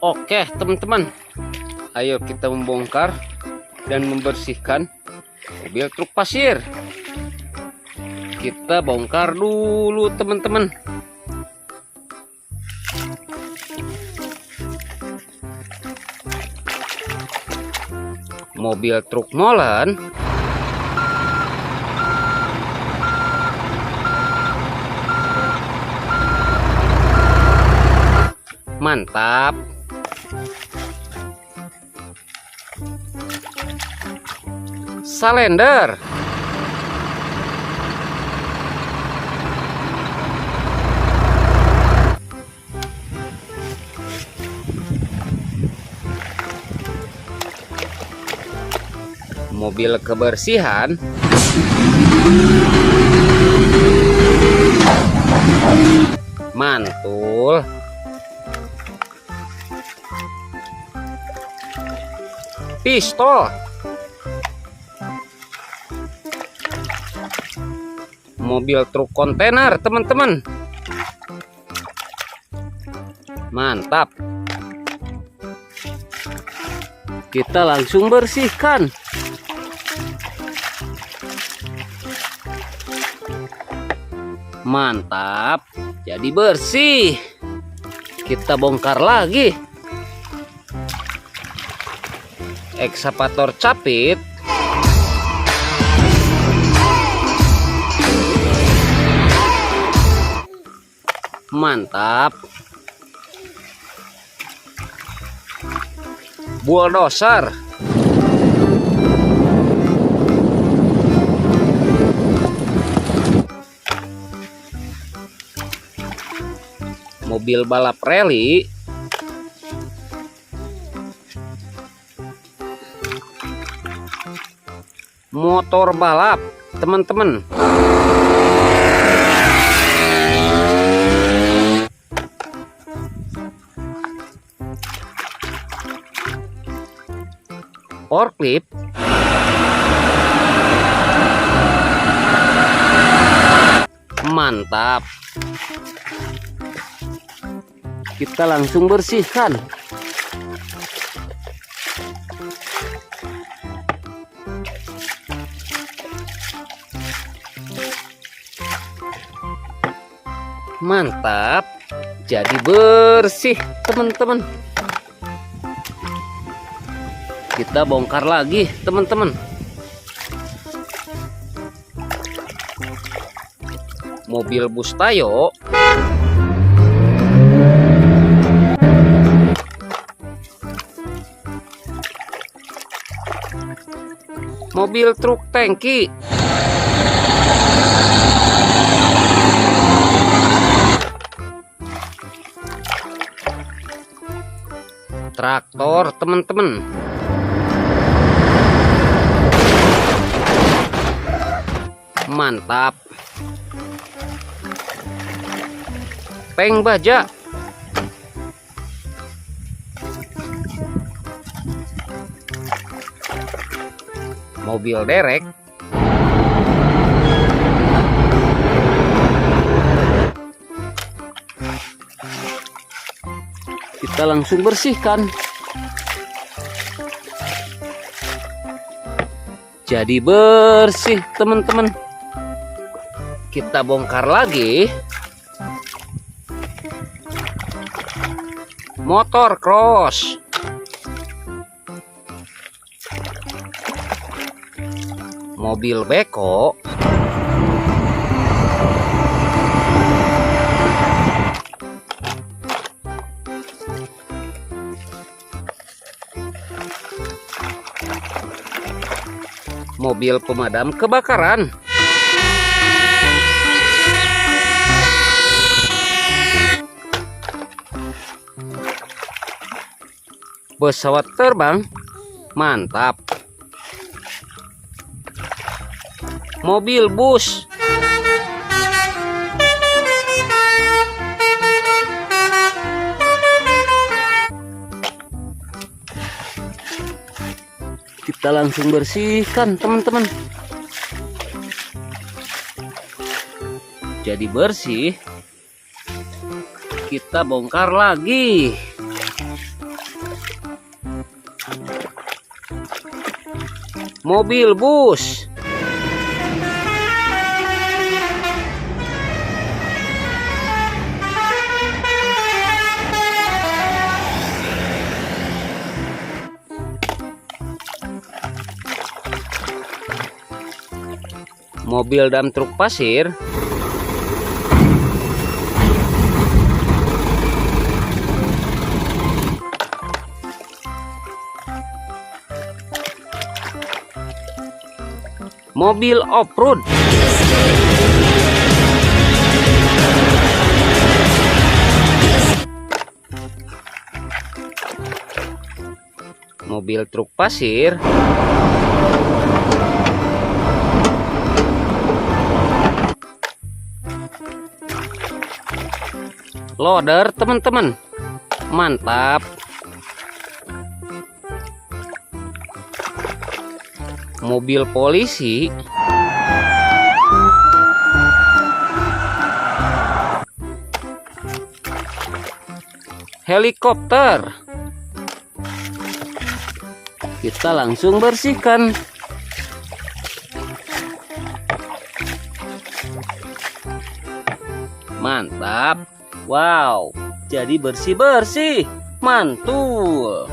Oke teman-teman, ayo kita membongkar dan membersihkan mobil truk pasir. Kita bongkar dulu teman-teman. Mobil truk molen mantap. Salender mobil kebersihan mantul. Pistol mobil truk kontainer teman-teman, mantap. Kita langsung bersihkan. Mantap, jadi bersih. Kita bongkar lagi. Ekskavator capit mantap. Bulldozer mobil balap rally motor balap teman-teman. Forklift mantap. Kita langsung bersihkan. Mantap, jadi bersih teman-teman. Kita bongkar lagi teman-teman. Mobil bus Tayo mobil truk tangki traktor teman-teman. Mantap. Peng baja mobil derek kita langsung bersihkan. Jadi bersih teman-teman. Kita bongkar lagi. Motor cross mobil beko mobil pemadam kebakaran pesawat terbang mantap. Mobil bus kita langsung bersihkan teman-teman. Jadi bersih, kita bongkar lagi. Mobil bus. Mobil dan truk pasir. Mobil off-road. Mobil truk pasir. Loader, teman-teman. Mantap. Mobil polisi. Helikopter. Kita langsung bersihkan. Mantap. Wow, jadi bersih-bersih. Mantul.